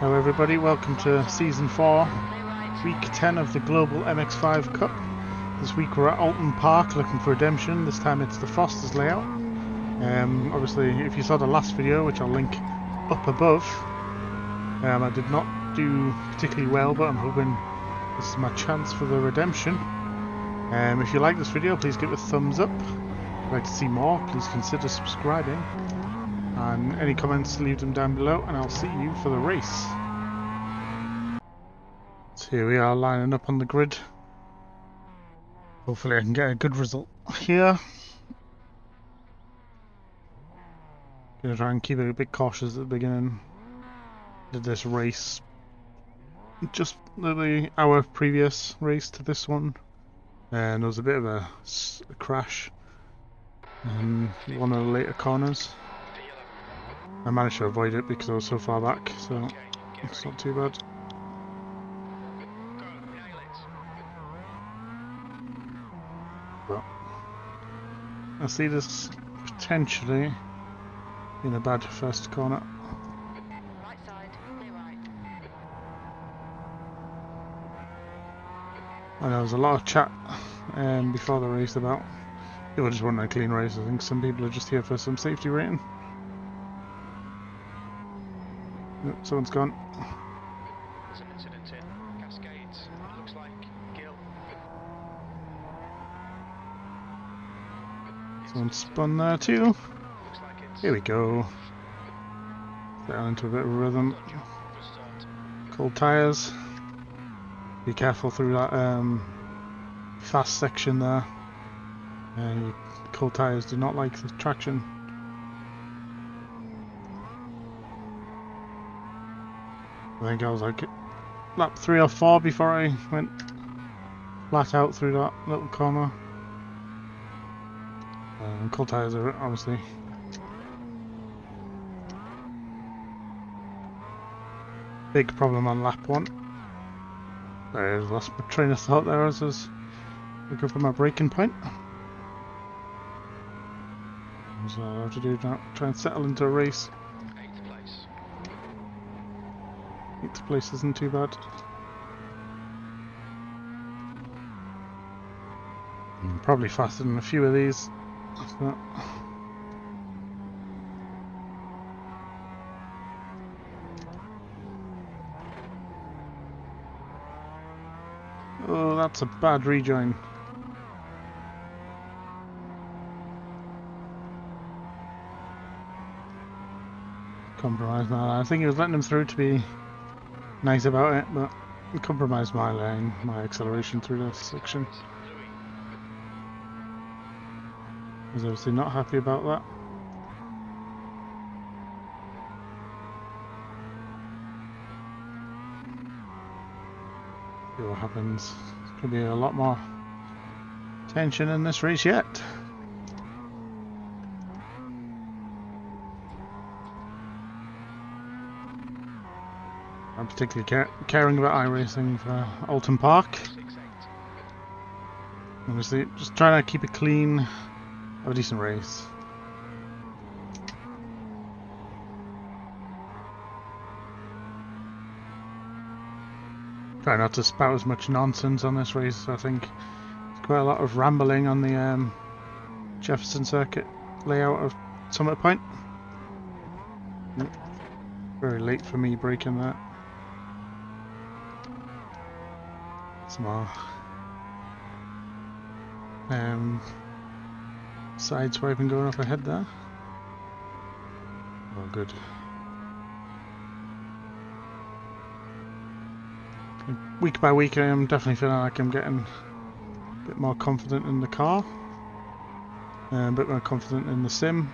Hello everybody, welcome to Season 4, Week 10 of the Global MX-5 Cup. This week we're at Oulton Park looking for redemption. This time it's the Foster's layout. Obviously, if you saw the last video, which I'll link up above, I did not do particularly well, but I'm hoping this is my chance for the redemption. If you like this video, please give it a thumbs up. If you'd like to see more, please consider subscribing. And any comments, leave them down below, and I'll see you for the race. So here we are lining up on the grid. Hopefully I can get a good result here. Gonna try and keep it a bit cautious at the beginning. Did this race just the hour previous race to this one, and there was a bit of a crash in one of the later corners. I managed to avoid it because I was so far back, so it's not too bad. But I see this potentially in a bad first corner. Right side, clear right. And there was a lot of chat before the race about people just wanting a clean race. I think some people are just here for some safety rating. Yep, someone's gone. Some incident in Cascades. Looks like Gil. Someone spun there too. Looks like it's Here we go. Down into a bit of a rhythm. Cold tyres. Be careful through that fast section there. Cold tyres do not like the traction. I think I was like lap 3 or 4 before I went flat out through that little corner. Cold tyres are obviously big problem on lap 1. I lost my train of thought there as I was looking for my braking point. So all I have to do now, try and settle into a race. 8th place. 8th place isn't too bad. I'm probably faster than a few of these. But oh, that's a bad rejoin. Compromise my line. I think he was letting him through to be nice about it, but he compromised my line, my acceleration through this section. I was obviously not happy about that. See what happens. There's going to be a lot more tension in this race yet. I'm particularly caring about Iracing for Oulton Park. Obviously, just trying to keep it clean, have a decent race. Try not to spout as much nonsense on this race. I think there's quite a lot of rambling on the Jefferson Circuit layout of Summit Point. Very late for me braking that. Some more side swiping going up ahead there. Oh, good. Week by week, I am definitely feeling like I'm getting a bit more confident in the car, a bit more confident in the sim.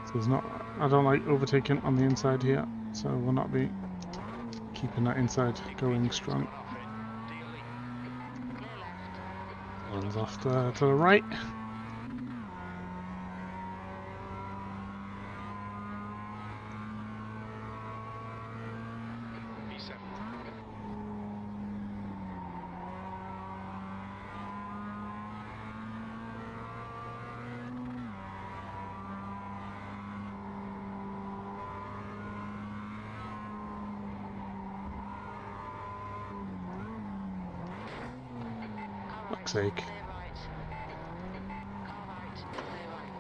So there's not, I don't like overtaking on the inside here, so we'll not be keeping that inside going strong. One's off to the right. fuck's sake. Clear right. Car right, clear right.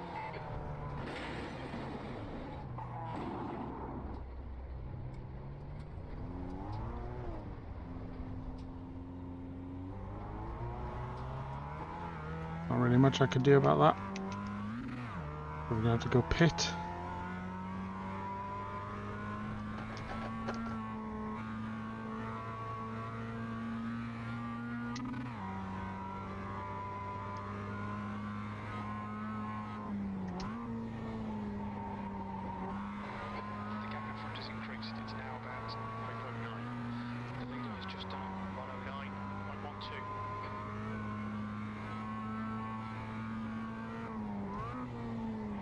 Not really much I could do about that. We're gonna have to go pit. The gap in front has increased. It's now about 509. The leader has just done 109.12.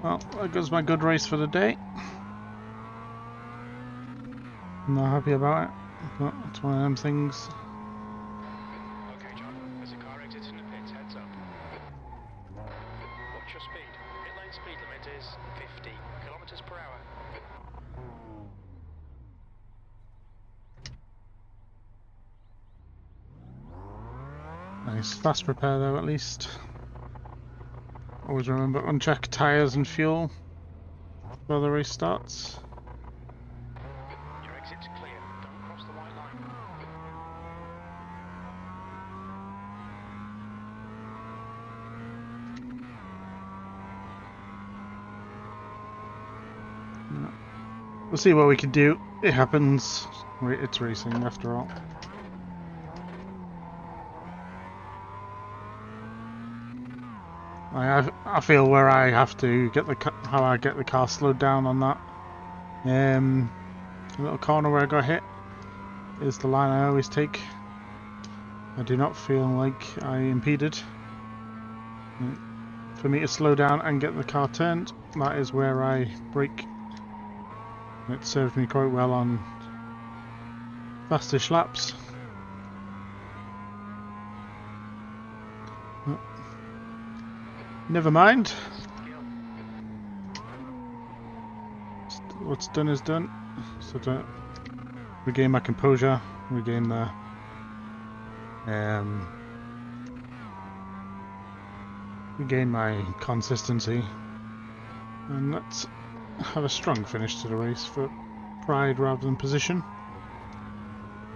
Well, that goes my good race for the day. Not happy about it, but it's one of them things. Okay, John. There's a car exiting the pits. Heads up. Watch your speed. Pit lane speed limit is 50 kilometers per hour. Nice, fast repair though at least. Always remember uncheck tyres and fuel before the race starts. Your exit's clear. Don't cross the white line. We'll see what we can do. It happens. It's racing after all. I feel where I have to get how I get the car slowed down on that little corner where I got hit is the line I always take. I do not feel like I impeded. For me to slow down and get the car turned, that is where I brake. It served me quite well on fastish laps. Never mind. What's done is done. So to regain my composure, regain the regain my consistency, and let's have a strong finish to the race for pride rather than position.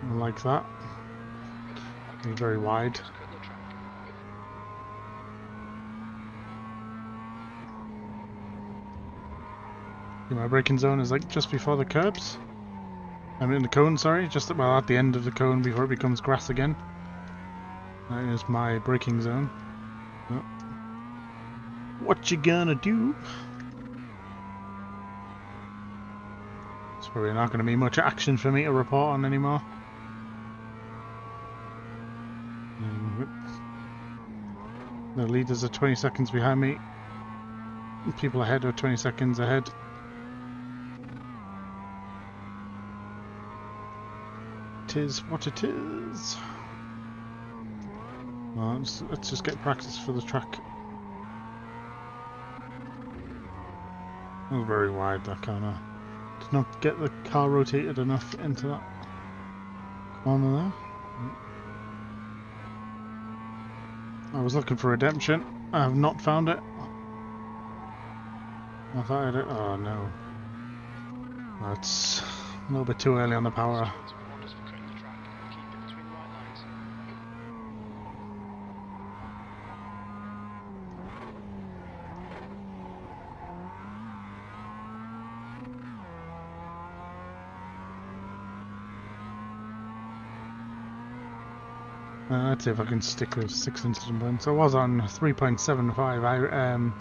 I like that. It's very wide. My braking zone is like just before the curbs. I'm in the cone, sorry, just at the end of the cone before it becomes grass again. That is my braking zone. Oh. What you gonna do? It's probably not going to be much action for me to report on anymore. The leaders are 20 seconds behind me. People ahead are 20 seconds ahead. It is what it is. Well, let's just get practice for the track. That was very wide, that corner. Did not get the car rotated enough into that corner there. I was looking for redemption. I have not found it. I thought I had it. Oh no. That's a little bit too early on the power. Let's see if I can stick with 6 incident points. I was on 3.75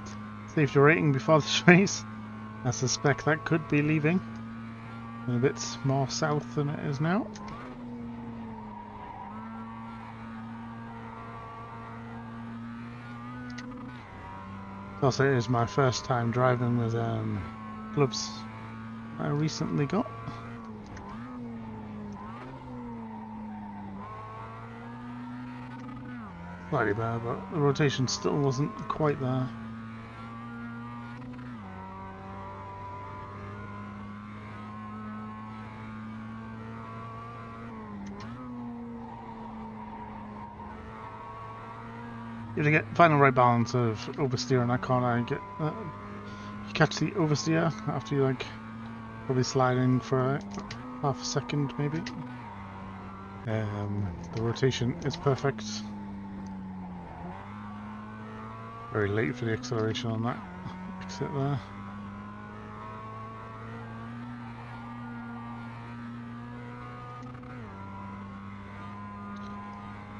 safety rating before this race. I suspect that could be leaving a bit more south than it is now. Also, it is my first time driving with gloves I recently got. Slightly better, but the rotation still wasn't quite there. You have to get final right balance of oversteer in that corner. You catch the oversteer after you like probably sliding for half a second maybe. The rotation is perfect. Very late for the acceleration on that exit there.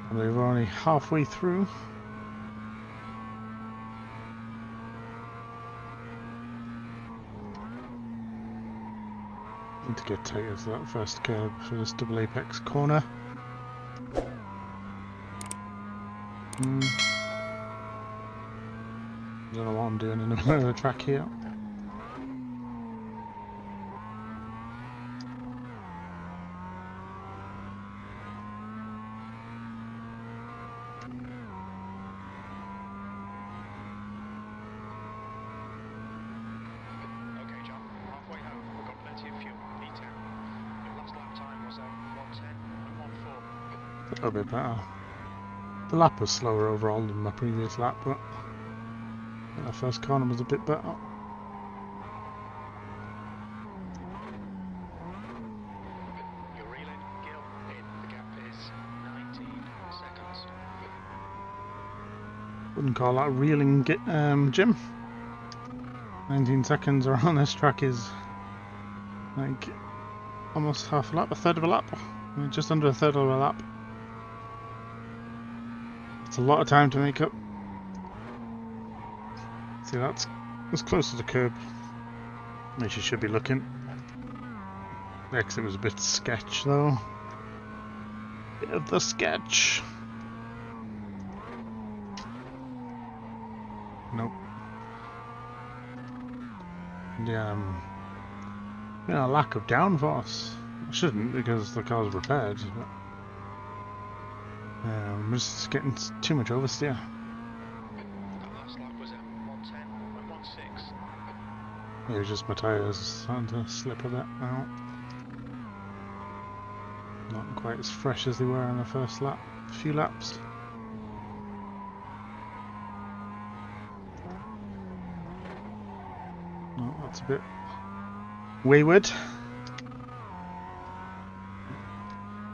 And we're only halfway through. Need to get tighter to that first curb for this double apex corner. I don't know what I'm doing in the middle of the track here. Okay, John, halfway home. We've got plenty of fuel. E10. Your last lap time was 1:10.14. A little bit better. The lap was slower overall than my previous lap, but the first corner was a bit better. You're reeling, Gil, in. The gap is 19 seconds. Wouldn't call that reeling, Jim. 19 seconds around this track is like almost half a lap, a third of a lap. Just under a third of a lap. It's a lot of time to make up. See, that's close to the curb as you should be looking. The exit was a bit sketch though. Bit of the sketch. Nope. A lack of downforce. I shouldn't because the car's repaired. But I'm just getting too much oversteer. That last lap was at 1:10.16. It was just my tyres starting to slip a bit now. Not quite as fresh as they were in the first lap. A few laps. Oh, that's a bit wayward.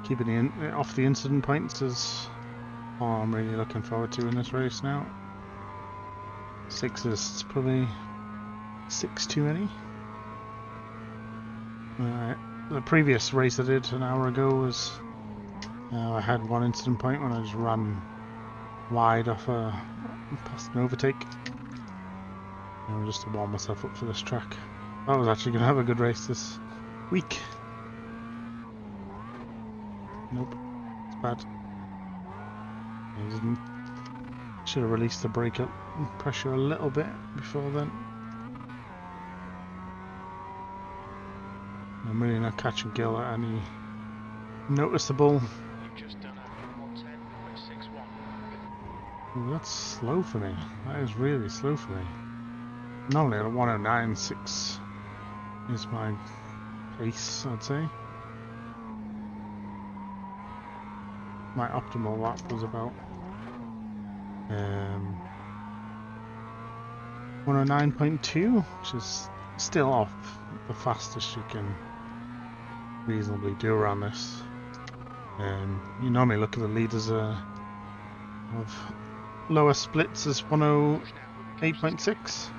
Keeping off the incident points is all I'm really looking forward to in this race now. 6 is probably 6 too many. The previous race I did an hour ago was I had one incident point when I just ran wide off past an overtake. Just to warm myself up for this track. I was actually going to have a good race this week. Nope, it's bad. Should have released the brake pressure a little bit before then. I'm really not catching Gil at any noticeable. You've just done a 1:10.61. Ooh, that's slow for me. That is really slow for me. Normally at 1:09.6 is my pace, I'd say. My optimal lap was about 1:09.2, which is still off the fastest you can reasonably do around this. You normally look at the leaders of lower splits as 1:08.6.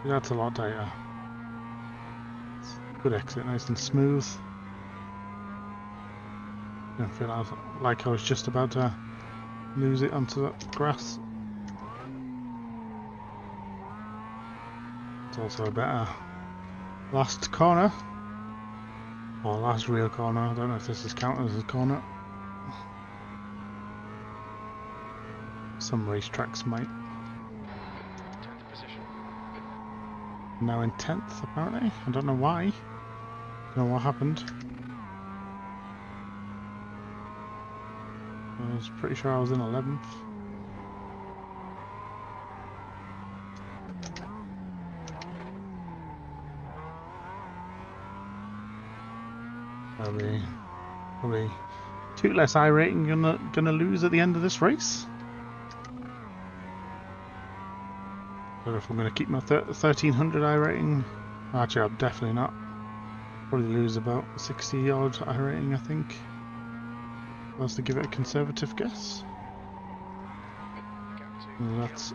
That's a lot tighter. Good exit, nice and smooth. I feel like I was just about to lose it onto the grass. It's also a better last corner, or last real corner. I don't know if this is counted as a corner. Some racetracks might. 10th position. Now in 10th apparently. I don't know why. Don't know what happened. I was pretty sure I was in 11th. Probably probably 2 less I rating gonna lose at the end of this race. But if I'm gonna keep my 1300 I rating, actually I'm definitely not. Probably lose about 60 odd I rating, I think. If I was to give it a conservative guess. And that's.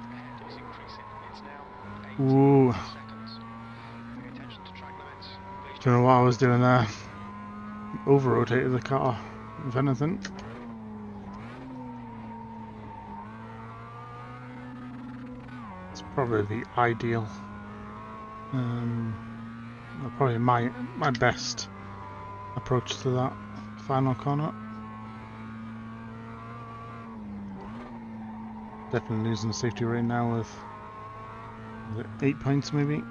Ooh. Don't know what I was doing there. Over rotated the car, if anything. It's probably the ideal. Probably my best approach to that final corner. Definitely losing the safety rating now with 8 points maybe.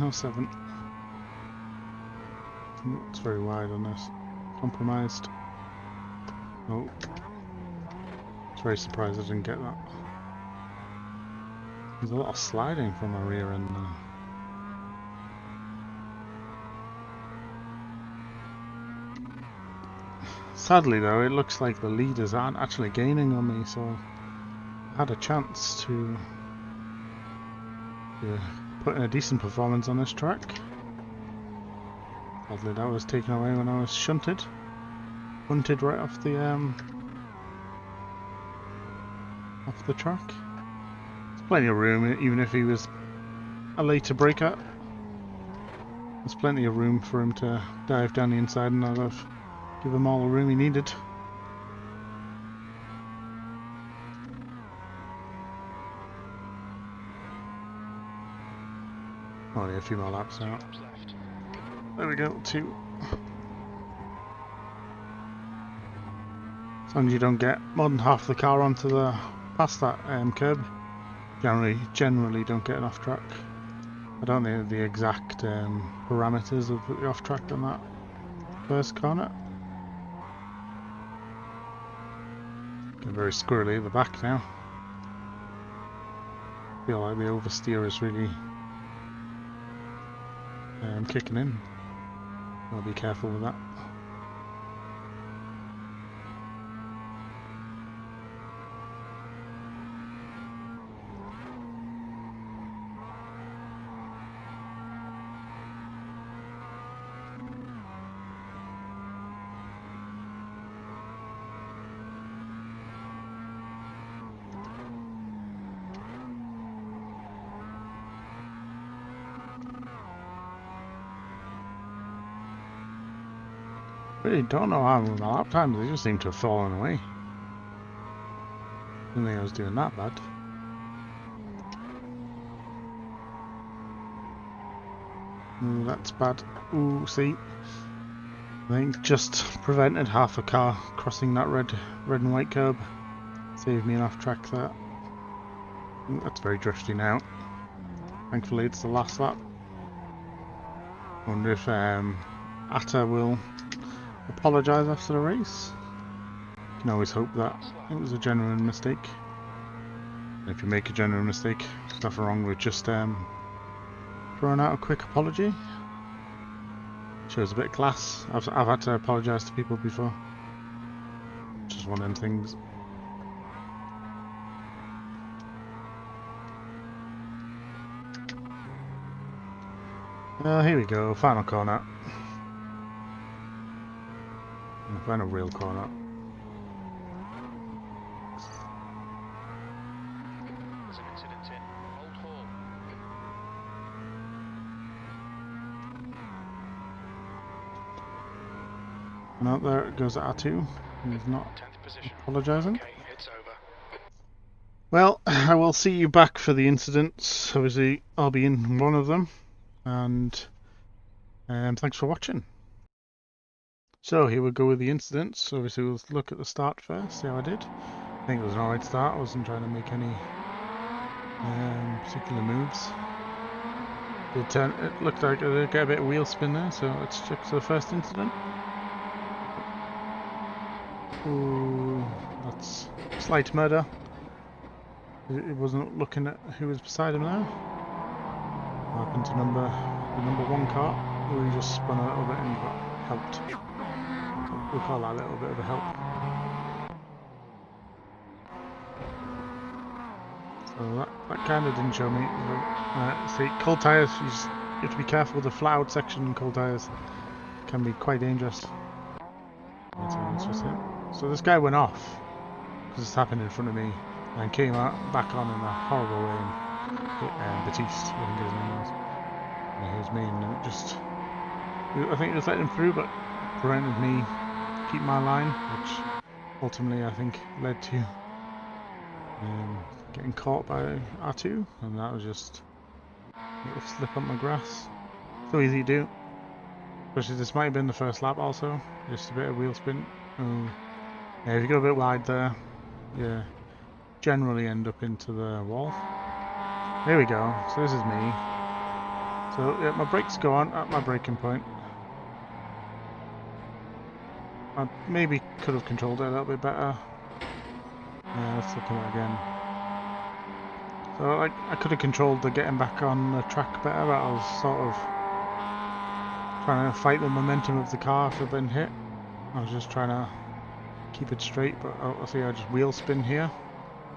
No, 7. It's very wide on this. Compromised. Oh. I was very surprised I didn't get that. There's a lot of sliding from my rear end now. Sadly though, it looks like the leaders aren't actually gaining on me, so I had a chance to put in a decent performance on this track. Sadly that was taken away when I was shunted right off the track. There's plenty of room, even if he was a later breaker. There's plenty of room for him to dive down the inside, and I'd have given him all the room he needed. Only a few more laps out. There we go, 2. As long as you don't get more than half the car onto the past that curb, generally don't get an off track. I don't know the exact parameters of the off track on that first corner. Getting very squirrely at the back now. Feel like the oversteer is really kicking in. I'll be careful with that. Really don't know how my lap times, they just seem to have fallen away. Didn't think I was doing that bad. Ooh, that's bad. Ooh, see. I think just prevented half a car crossing that red and white curb. Saved me an off track there. Ooh, that's very drifty now. Thankfully it's the last lap. Wonder if Atta will apologise after the race. You can always hope that it was a genuine mistake. And if you make a genuine mistake, there's nothing wrong with just throwing out a quick apology. Shows a bit of class. I've had to apologise to people before. Just one of them things. Here we go, final corner. Final real corner. There's an incident in Old Hall. And out there it goes R2. He's not apologising. Okay, it's over. Well, I will see you back for the incidents. Obviously, I'll be in one of them. And thanks for watching. So here we go with the incidents. Obviously we'll look at the start first, see how I did. I think it was an alright start. I wasn't trying to make any particular moves. It looked like I did get a bit of wheel spin there, so let's check the first incident. Ooh, that's slight murder. It wasn't looking at who was beside him there. What happened to the number 1 car? we just spun a little bit and got helped. We'll call that a little bit of a help. So that kind of didn't show me. See, cold tyres, you have to be careful with the flat out section in cold tyres. Can be quite dangerous. That's just it. So this guy went off because this happened in front of me and came out back on in a horrible way and hit Batiste, I think his name was. And he was me, and it just, I think it was letting him through, but prevented me keep my line, which ultimately I think led to getting caught by R2, and that was just a little slip on the grass. So easy to do. Especially this might have been the first lap also, just a bit of wheel spin. Yeah, if you go a bit wide there, you generally end up into the wall. There we go, so this is me. So yeah, my brakes go on at my braking point. I maybe could have controlled it a little bit better. Let's look at it again. So I could have controlled the getting back on the track better, but I was sort of trying to fight the momentum of the car if I'd been hit. I was just trying to keep it straight, but I see I just wheel spin here.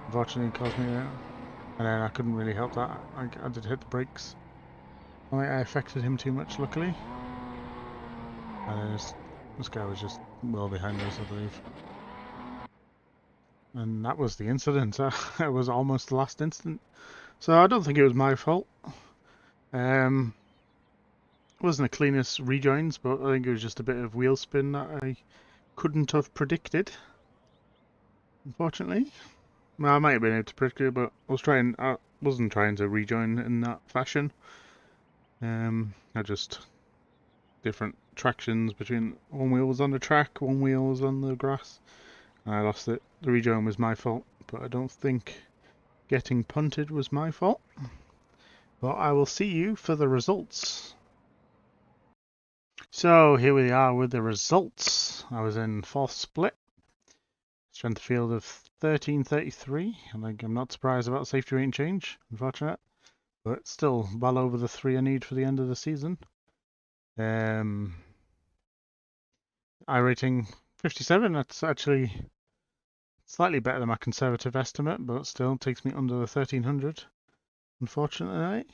Unfortunately, it caused me that. And then I couldn't really help that. I did hit the brakes. I affected him too much, luckily. And then this guy was just well behind us, I believe. And that was the incident. It was almost the last incident. So I don't think it was my fault. It wasn't the cleanest rejoins, but I think it was just a bit of wheel spin that I couldn't have predicted. Unfortunately. Well, I might have been able to predict it, but I wasn't trying to rejoin in that fashion. I just different tractions between one wheel was on the track, one wheel was on the grass. And I lost it. The rejoin was my fault, but I don't think getting punted was my fault. But I will see you for the results. So here we are with the results. I was in 4th split. Strength of field of 1333. I'm not surprised about the safety rating change, unfortunate. But still well over the 3 I need for the end of the season. Irating 57, that's actually slightly better than my conservative estimate, but still takes me under the 1300, unfortunately.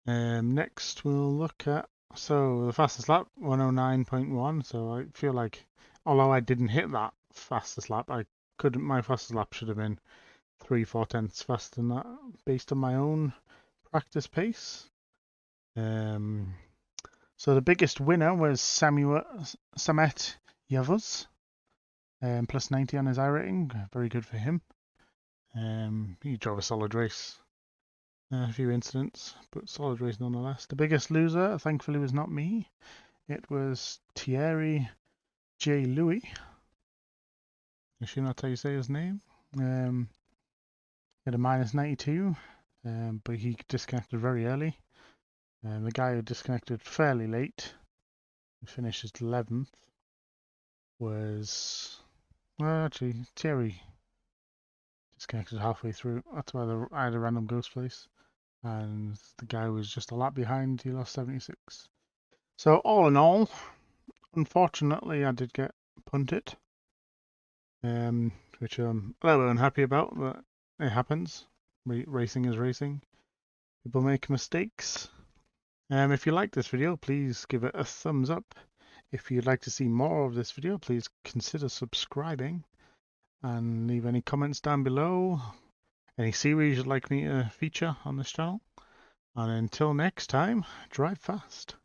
Next we'll look at, so the fastest lap, 109.1, so I feel like, although I didn't hit that fastest lap, my fastest lap should have been 3-4 tenths faster than that, based on my own practice pace. So the biggest winner was Samet Yavuz, plus 90 on his iRating, very good for him. He drove a solid race. A few incidents, but solid race nonetheless. The biggest loser, thankfully, was not me. It was Thierry J. Louis. I assume that's how you say his name. He had a minus 92, but he disconnected very early. The guy who disconnected fairly late, who finished 11th, was... Well, actually, Thierry disconnected halfway through. That's why I had a random ghost place. And the guy was just a lap behind. He lost 76. So all in all, unfortunately, I did get punted, which I'm a little bit unhappy about, but it happens. Racing is racing. People make mistakes. If you like this video, please give it a thumbs up. If you'd like to see more of this video, please consider subscribing and leave any comments down below. Any series you'd like me to feature on this channel. And until next time, drive fast.